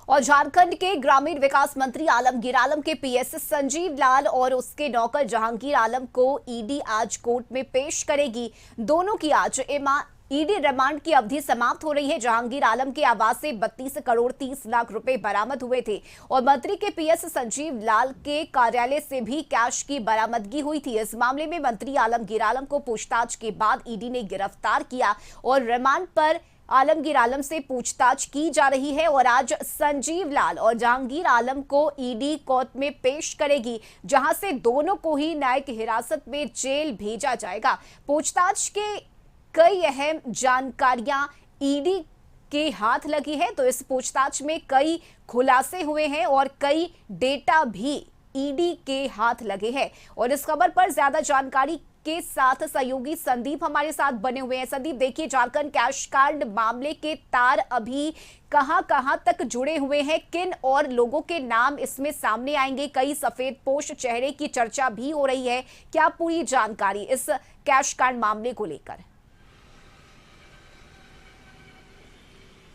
और झारखंड के ग्रामीण विकास मंत्री आलमगीर आलम के पीएस संजीव लाल और उसके नौकर जहांगीर आलम को ईडी आज कोर्ट में पेश करेगी। दोनों की आज ईडी रिमांड की अवधि समाप्त हो रही है। जहांगीर आलम के आवास से 32 करोड़ 30 लाख रुपए बरामद हुए थे और मंत्री के पीएस संजीव लाल के कार्यालय से भी कैश की बरामदगी हुई थी। इस मामले में मंत्री आलमगीर आलम को पूछताछ के बाद ईडी ने गिरफ्तार किया और रिमांड पर आलमगीर आलम से पूछताछ की जा रही है। और आज संजीव लाल और जहांगीर आलम को ईडी कोर्ट में पेश करेगी, जहां से दोनों को ही न्यायिक हिरासत में जेल भेजा जाएगा। पूछताछ के कई अहम जानकारियां ईडी के हाथ लगी है, तो इस पूछताछ में कई खुलासे हुए हैं और कई डेटा भी ईडी के हाथ लगे हैं। और इस खबर पर ज्यादा जानकारी के साथ सहयोगी संदीप हमारे साथ बने हुए हैं। संदीप, देखिए, झारखंड कैश कार्ड मामले के तार अभी कहां तक जुड़े हुए हैं, किन और लोगों के नाम इसमें सामने आएंगे? कई सफेद पोश चेहरे की चर्चा भी हो रही है। क्या पूरी जानकारी इस कैश कार्ड मामले को लेकर?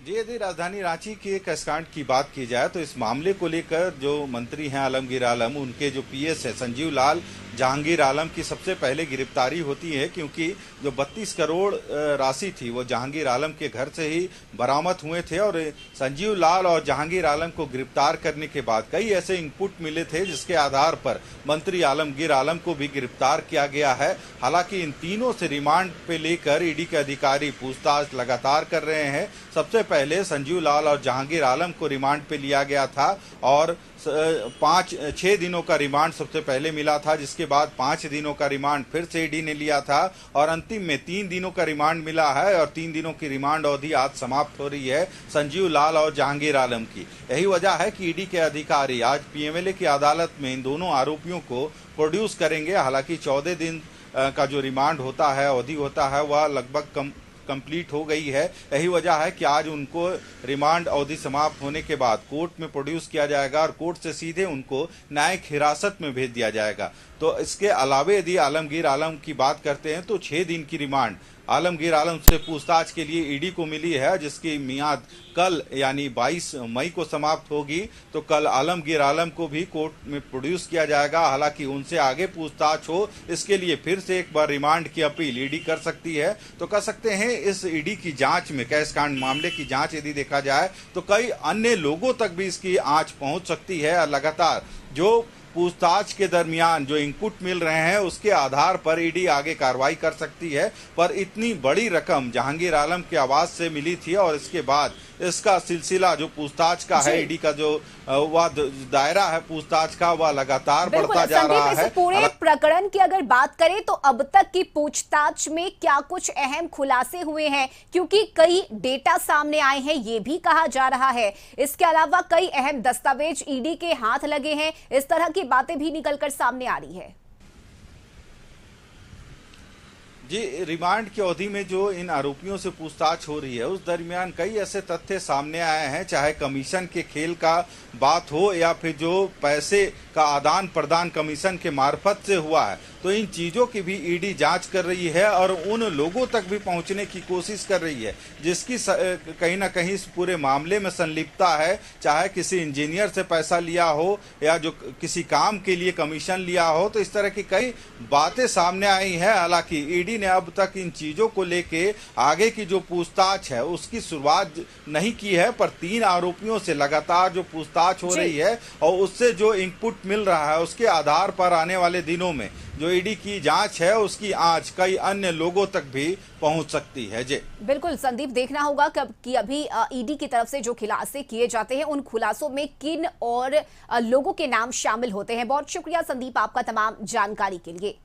जी, यदि राजधानी रांची के कैश कार्ड की बात की जाए तो इस मामले को लेकर जो मंत्री हैं आलमगीर आलम, उनके जो पीएस है संजीव लाल, जहांगीर आलम की सबसे पहले गिरफ्तारी होती है, क्योंकि जो 32 करोड़ राशि थी वो जहांगीर आलम के घर से ही बरामद हुए थे। और संजीव लाल और जहांगीर आलम को गिरफ्तार करने के बाद कई ऐसे इनपुट मिले थे जिसके आधार पर मंत्री आलमगीर आलम को भी गिरफ्तार किया गया है। हालांकि इन तीनों से रिमांड पे लेकर ईडी के अधिकारी पूछताछ लगातार कर रहे हैं। सबसे पहले संजीव लाल और जहांगीर आलम को रिमांड पे लिया गया था और 5-6 दिनों का रिमांड सबसे पहले मिला था, जिसके बाद 5 दिनों का रिमांड फिर से ईडी ने लिया था और अंतिम में 3 दिनों का रिमांड मिला है। और 3 दिनों की रिमांड अवधि आज समाप्त हो रही है संजीव लाल और जहांगीर आलम की। यही वजह है कि ईडी के अधिकारी आज पीएमएलए की अदालत में इन दोनों आरोपियों को प्रोड्यूस करेंगे। हालांकि 14 दिन का जो रिमांड होता है, अवधि होता है, वह लगभग कंप्लीट हो गई है। यही वजह है कि आज उनको रिमांड अवधि समाप्त होने के बाद कोर्ट में प्रोड्यूस किया जाएगा और कोर्ट से सीधे उनको न्यायिक हिरासत में भेज दिया जाएगा। तो इसके अलावे यदि आलमगीर आलम की बात करते हैं तो 6 दिन की रिमांड आलमगीर आलम से पूछताछ के लिए ईडी को मिली है, जिसकी मियाद कल यानी 22 मई को समाप्त होगी। तो कल आलमगीर आलम को भी कोर्ट में प्रोड्यूस किया जाएगा। हालांकि उनसे आगे पूछताछ हो, इसके लिए फिर से एक बार रिमांड की अपील ईडी कर सकती है। तो कह सकते हैं इस ईडी की जांच में, कैश कांड मामले की जांच यदि देखा जाए तो कई अन्य लोगों तक भी इसकी आंच पहुंच सकती है। लगातार जो पूछताछ के दरमियान जो इनपुट मिल रहे हैं उसके आधार पर ईडी आगे कार्रवाई कर सकती है। पर इतनी बड़ी रकम जहांगीर आलम के आवास से मिली थी और इसके बाद इसका सिलसिला जो पूछताछ का है, ईडी का जो वह दायरा है पूछताछ का, वह लगातार बढ़ता जा रहा है। पूरे प्रकरण की अगर बात करें तो अब तक की पूछताछ में क्या कुछ अहम खुलासे हुए हैं? क्योंकि कई डेटा सामने आए हैं, ये भी कहा जा रहा है। इसके अलावा कई अहम दस्तावेज ईडी के हाथ लगे हैं, इस तरह की बातें भी निकलकर सामने आ रही है। जी, रिमांड की अवधि में जो इन आरोपियों से पूछताछ हो रही है उस दरमियान कई ऐसे तथ्य सामने आए हैं, चाहे कमीशन के खेल का बात हो या फिर जो पैसे का आदान प्रदान कमीशन के मार्फत से हुआ है। तो इन चीजों की भी ईडी जांच कर रही है और उन लोगों तक भी पहुंचने की कोशिश कर रही है जिसकी कहीं ना कहीं इस पूरे मामले में संलिप्तता है, चाहे किसी इंजीनियर से पैसा लिया हो या जो किसी काम के लिए कमीशन लिया हो। तो इस तरह की कई बातें सामने आई है। हालांकि ईडी ने अब तक इन चीजों को लेके आगे की जो पूछताछ है उसकी शुरुआत नहीं की है, पर 3 आरोपियों से लगातार जो पूछताछ हो रही है और उससे जो इनपुट मिल रहा है उसके आधार पर आने वाले दिनों में जो ईडी की जांच है उसकी आंच कई अन्य लोगों तक भी पहुंच सकती है। जी बिल्कुल संदीप, देखना होगा कि अभी ईडी की तरफ से जो खुलासे किए जाते हैं उन खुलासों में किन और लोगों के नाम शामिल होते हैं। बहुत शुक्रिया संदीप आपका तमाम जानकारी के लिए।